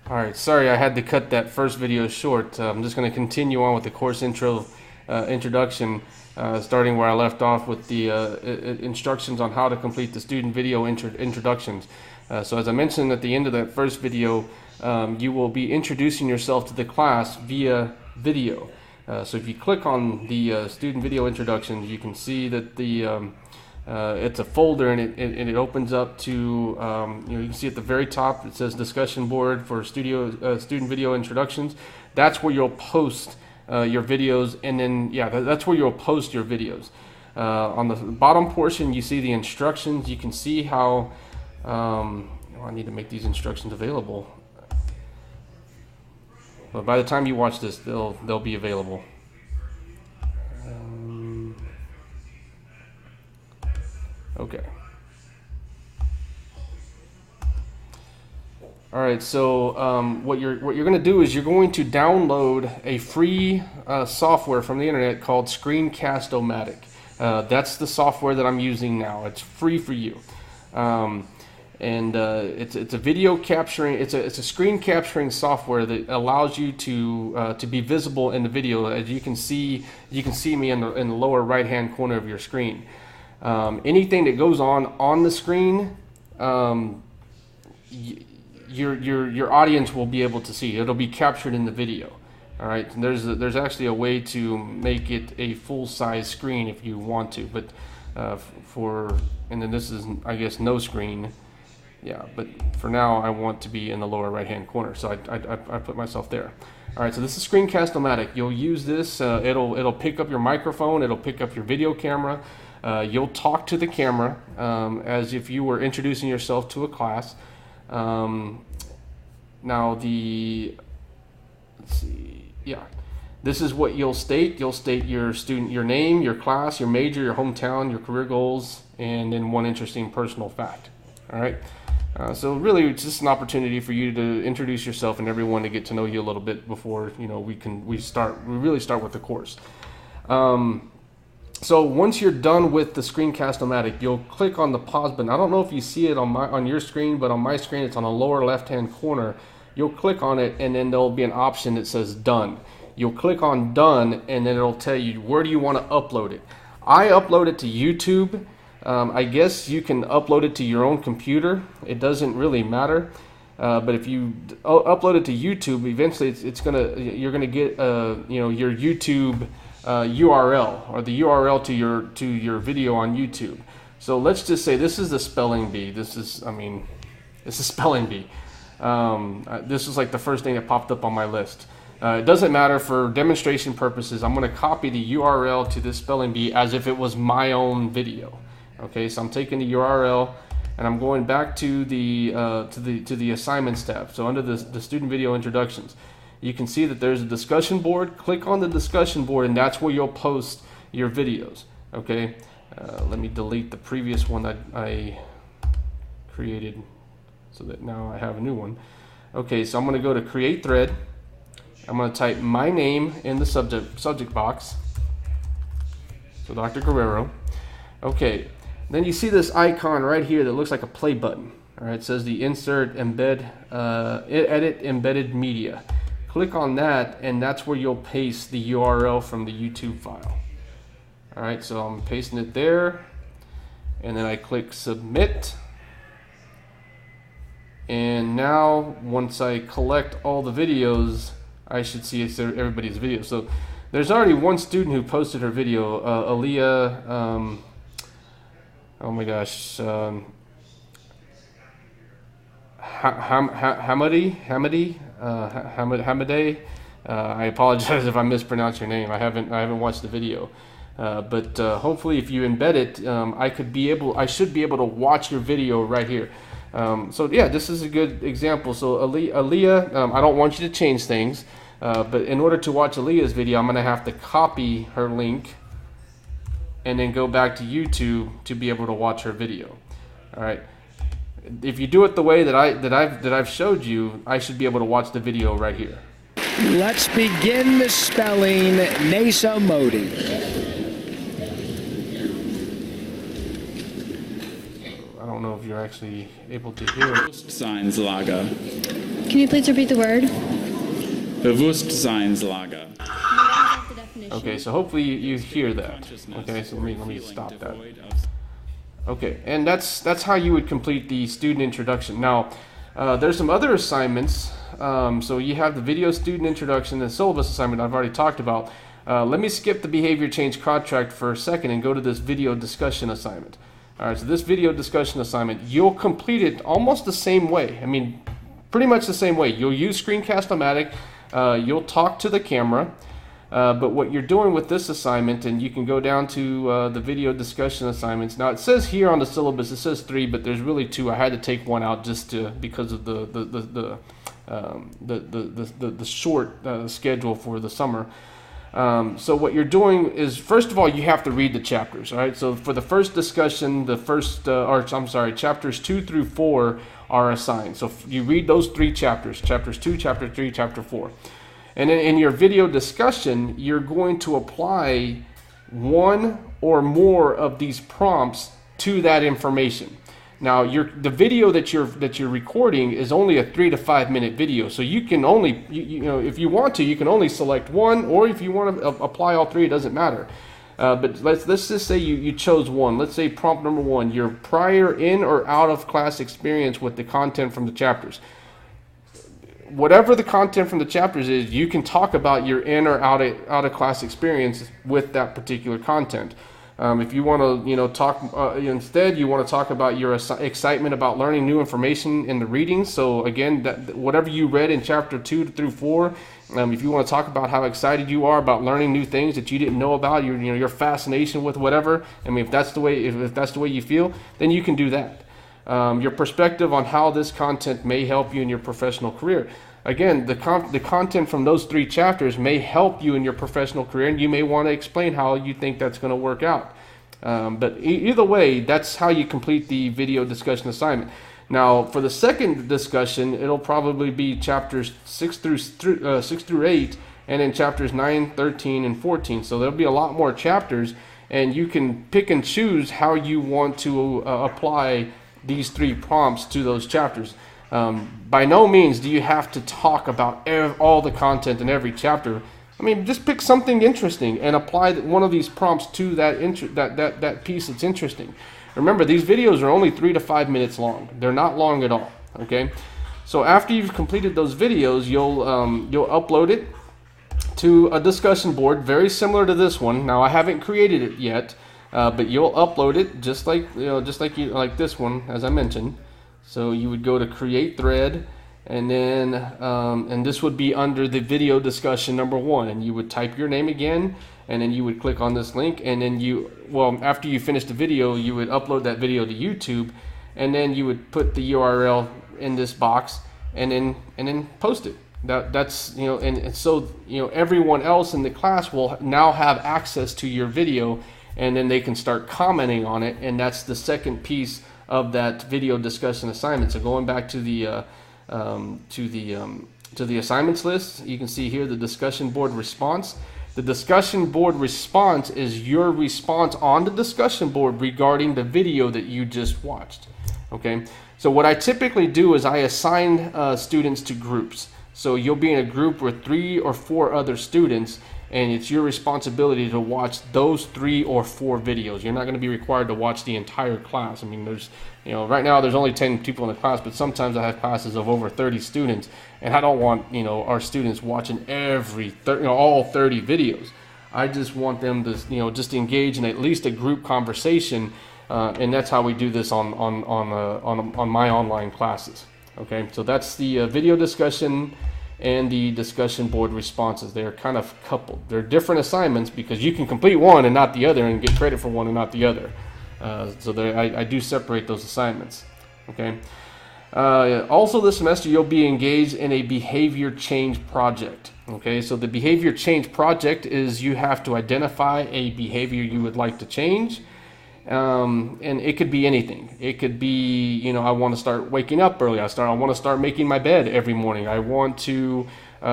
Alright, sorry I had to cut that first video short. I'm just going to continue on with the course introduction, starting where I left off with the instructions on how to complete the student video introductions. So as I mentioned at the end of that first video, you will be introducing yourself to the class via video. So if you click on the student video introductions, you can see that the it's a folder, and it opens up to you can see at the very top it says discussion board for student video introductions. That's where you'll post your videos, and then that's where you'll post your videos. On the bottom portion you see the instructions. You can see how I need to make these instructions available, but by the time you watch this they'll be available. Okay. All right. So what you're going to do is you're going to download a free software from the internet called Screencast-O-Matic. That's the software that I'm using now. It's free for you, and it's a video capturing. It's a screen capturing software that allows you to be visible in the video. As you can see me in the lower right hand corner of your screen. Anything that goes on the screen, your audience will be able to see. It'll be captured in the video. All right. And there's actually a way to make it a full size screen if you want to, but and then this is, I guess, no screen. Yeah, but for now I want to be in the lower right hand corner, so I put myself there. All right, so this is Screencast-O-Matic. You'll use this. It'll pick up your microphone. It'll pick up your video camera. You'll talk to the camera as if you were introducing yourself to a class. Now let's see, this is what you'll state. You'll state your name, your class, your major, your hometown, your career goals, and then one interesting personal fact. All right. So really, it's just an opportunity for you to introduce yourself and everyone to get to know you a little bit before we really start with the course. So once you're done with the Screencast-O-Matic, you'll click on the pause button. I don't know if you see it on your screen, but on my screen it's on the lower left-hand corner. You'll click on it, and then there'll be an option that says Done. You'll click on Done, and then it'll tell you where do you want to upload it. I upload it to YouTube. I guess you can upload it to your own computer. It doesn't really matter. But if you upload it to YouTube, eventually you're gonna get your YouTube URL, or the URL to your video on YouTube. So let's just say this is the spelling bee. This is spelling bee. This is like the first thing that popped up on my list. It doesn't matter, for demonstration purposes. I'm going to copy the URL to this spelling bee as if it was my own video. Okay, so I'm taking the URL and I'm going back to the assignments tab. So under the student video introductions, you can see that there's a discussion board. Click on the discussion board, and that's where you'll post your videos. Okay, let me delete the previous one that I created so that now I have a new one. Okay, so I'm going to go to create thread. I'm going to type my name in the subject box. So Dr. Guerrero. Okay, then you see this icon right here that looks like a play button. All right, it says the insert edit embedded media. Click on that, and that's where you'll paste the URL from the YouTube file. All right, so I'm pasting it there, and then I click submit. And now once I collect all the videos, I should see everybody's video. So there's already one student who posted her video, Aaliyah, oh my gosh, Hamadeh. I apologize if I mispronounce your name. I haven't watched the video, but hopefully, if you embed it, I should be able to watch your video right here. So yeah, this is a good example. So Aaliyah, I don't want you to change things, but in order to watch Aaliyah's video, I'm going to have to copy her link and then go back to YouTube to be able to watch her video. All right. If you do it the way that I've showed you, I should be able to watch the video right here. Let's begin the spelling. Nasa Modi. I don't know if you're actually able to hear it. Signs Lager. Can you please repeat the word? Bewusstseinslager. Okay, so hopefully you hear that. Okay, so let me stop that. Okay, and that's how you would complete the student introduction. Now, there's some other assignments. So you have the video student introduction and syllabus assignment I've already talked about. Let me skip the behavior change contract for a second and go to this video discussion assignment. All right, so this video discussion assignment, you'll complete it almost the same way. I mean, pretty much the same way. You'll use Screencast-O-Matic. You'll talk to the camera. But what you're doing with this assignment, and you can go down to the video discussion assignments. Now it says here on the syllabus, it says 3, but there's really 2. I had to take one out just because of the short schedule for the summer. So what you're doing is, first of all, you have to read the chapters. All right. So for the first discussion, chapters 2 through 4 are assigned. So you read those 3 chapters: chapters 2, chapter 3, chapter 4. And then in your video discussion, you're going to apply one or more of these prompts to that information. Now, the video that you're recording is only a 3 to 5 minute video, so you can only, if you want to, you can only select one, or if you want to apply all 3, it doesn't matter. But let's just say you chose one. Let's say prompt number 1, your prior in or out of class experience with the content from the chapters. Whatever the content from the chapters is, you can talk about your in or out of class experience with that particular content. If you want to, talk instead, you want to talk about your excitement about learning new information in the readings. So again, whatever you read in chapter 2 through 4, if you want to talk about how excited you are about learning new things that you didn't know about, your fascination with whatever. I mean, if that's the way you feel, then you can do that. Your perspective on how this content may help you in your professional career. Again, the content from those 3 chapters may help you in your professional career, and you may want to explain how you think that's going to work out. But either way, that's how you complete the video discussion assignment. Now, for the second discussion, it'll probably be chapters 6 through 8, and then chapters 9, 13, and 14. So there'll be a lot more chapters, and you can pick and choose how you want to apply these 3 prompts to those chapters. By no means do you have to talk about all the content in every chapter. I mean, just pick something interesting and apply one of these prompts to that piece that's interesting. Remember, these videos are only 3 to 5 minutes long. They're not long at all. Okay, so after you've completed those videos, you'll upload it to a discussion board very similar to this one. Now, I haven't created it yet, but you'll upload it just like this one, as I mentioned. So you would go to create thread, and then and this would be under the video discussion number 1, and you would type your name again, and then you would click on this link, and then after you finish the video, you would upload that video to YouTube, and then you would put the URL in this box, and then post it. That's and so everyone else in the class will now have access to your video, and then they can start commenting on it, and that's the second piece of that video discussion assignment. So going back to the assignments list, you can see here the discussion board response. The discussion board response is your response on the discussion board regarding the video that you just watched. Okay, so what I typically do is I assign students to groups. So you'll be in a group with 3 or 4 other students, and it's your responsibility to watch those 3 or 4 videos. You're not going to be required to watch the entire class. I mean, there's, right now there's only 10 people in the class, but sometimes I have classes of over 30 students, and I don't want, our students watching all 30 videos. I just want them to, just engage in at least a group conversation, and that's how we do this on my online classes. Okay, so that's the video discussion and the discussion board responses. They are kind of coupled. They're different assignments because you can complete one and not the other and get credit for one and not the other. So I do separate those assignments. Okay. Also this semester you'll be engaged in a behavior change project. Okay, so the behavior change project is you have to identify a behavior you would like to change. And it could be anything. It could be, I want to start waking up early. I want to start making my bed every morning. I want to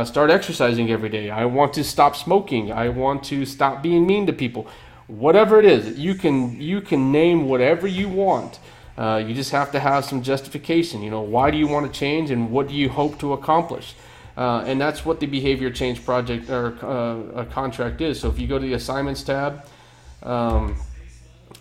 start exercising every day. I want to stop smoking. I want to stop being mean to people. Whatever it is, you can name whatever you want. You just have to have some justification. Why do you want to change and what do you hope to accomplish? And that's what the behavior change project or a contract is. So if you go to the assignments tab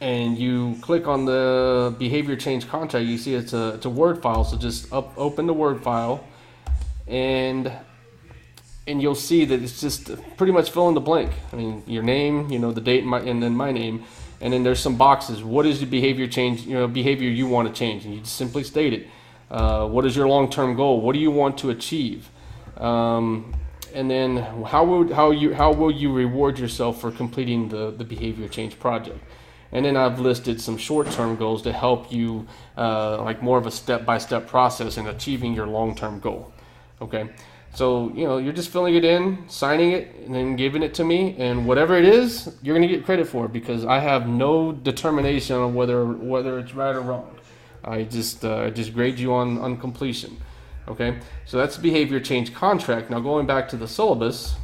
and you click on the behavior change contract, you see it's a Word file. So just open the Word file, and you'll see that it's just pretty much fill in the blank. I mean, your name, the date, and then my name, and then there's some boxes. What is the behavior change? Behavior you want to change, and you just simply state it. What is your long-term goal? What do you want to achieve? And then how will you reward yourself for completing the behavior change project? And then I've listed some short-term goals to help you, like more of a step-by-step process in achieving your long-term goal. Okay, so you're just filling it in, signing it, and then giving it to me, and whatever it is, you're going to get credit for it, because I have no determination on whether it's right or wrong. I just grade you on completion. Okay, so that's the behavior change contract. Now going back to the syllabus,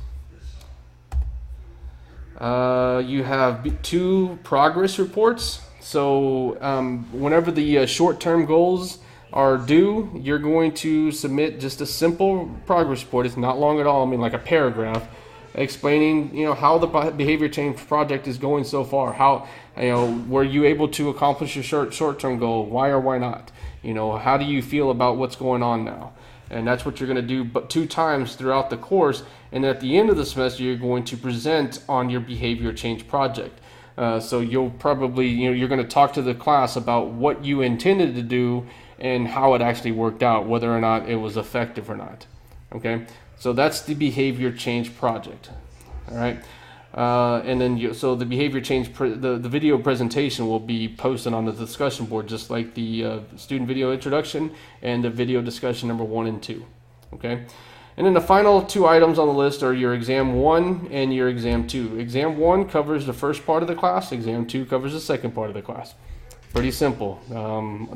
you have 2 progress reports. So whenever the short-term goals are due, you're going to submit just a simple progress report. It's not long at all. I mean, like a paragraph explaining, how the behavior change project is going so far. How, were you able to accomplish your short-term goal? Why or why not? How do you feel about what's going on now? And that's what you're going to do, but 2 times throughout the course. And at the end of the semester, you're going to present on your behavior change project. So you'll probably, you're going to talk to the class about what you intended to do and how it actually worked out, whether or not it was effective or not. Okay, so that's the behavior change project. All right. And then so the behavior change, the video presentation will be posted on the discussion board, just like the student video introduction and the video discussion number 1 and 2. Okay, and then the final 2 items on the list are your exam 1 and your exam 2. Exam 1 covers the first part of the class. Exam 2 covers the second part of the class. Pretty simple.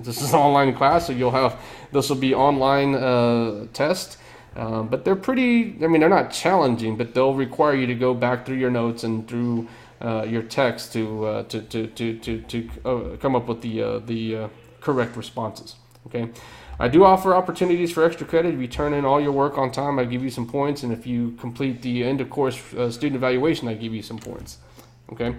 This is an online class, so this will be online test. But they're they're not challenging, but they'll require you to go back through your notes and through your text to come up with the correct responses. Okay, I do offer opportunities for extra credit. If you turn in all your work on time, I give you some points, and if you complete the end of course student evaluation, I give you some points. Okay,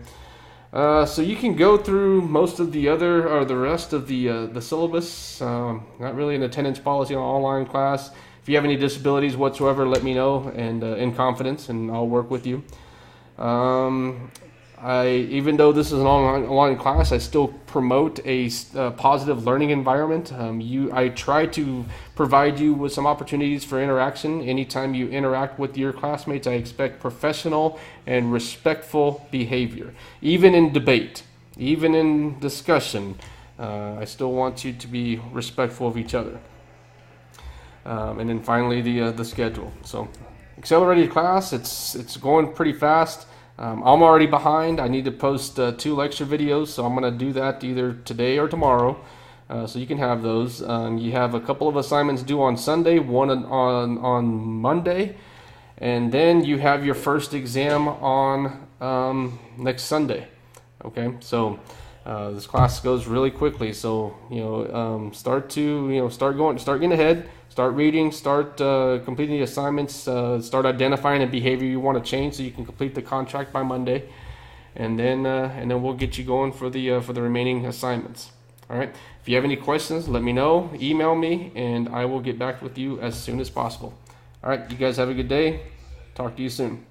so you can go through most of the rest of the syllabus. Not really an attendance policy on online class. If you have any disabilities whatsoever, let me know, and in confidence, and I'll work with you. Even though this is an online class, I still promote a positive learning environment. I try to provide you with some opportunities for interaction. Anytime you interact with your classmates, I expect professional and respectful behavior. Even in debate, even in discussion, I still want you to be respectful of each other. And then finally, the schedule. So, accelerated class, it's going pretty fast. I'm already behind. I need to post 2 lecture videos, so I'm going to do that either today or tomorrow. So you can have those. You have a couple of assignments due on Sunday, one on Monday, and then you have your first exam on next Sunday. Okay, so this class goes really quickly. So start getting ahead. Start reading, start completing the assignments, start identifying a behavior you want to change so you can complete the contract by Monday, and then we'll get you going for the remaining assignments. All right. If you have any questions, let me know. Email me, and I will get back with you as soon as possible. All right. You guys have a good day. Talk to you soon.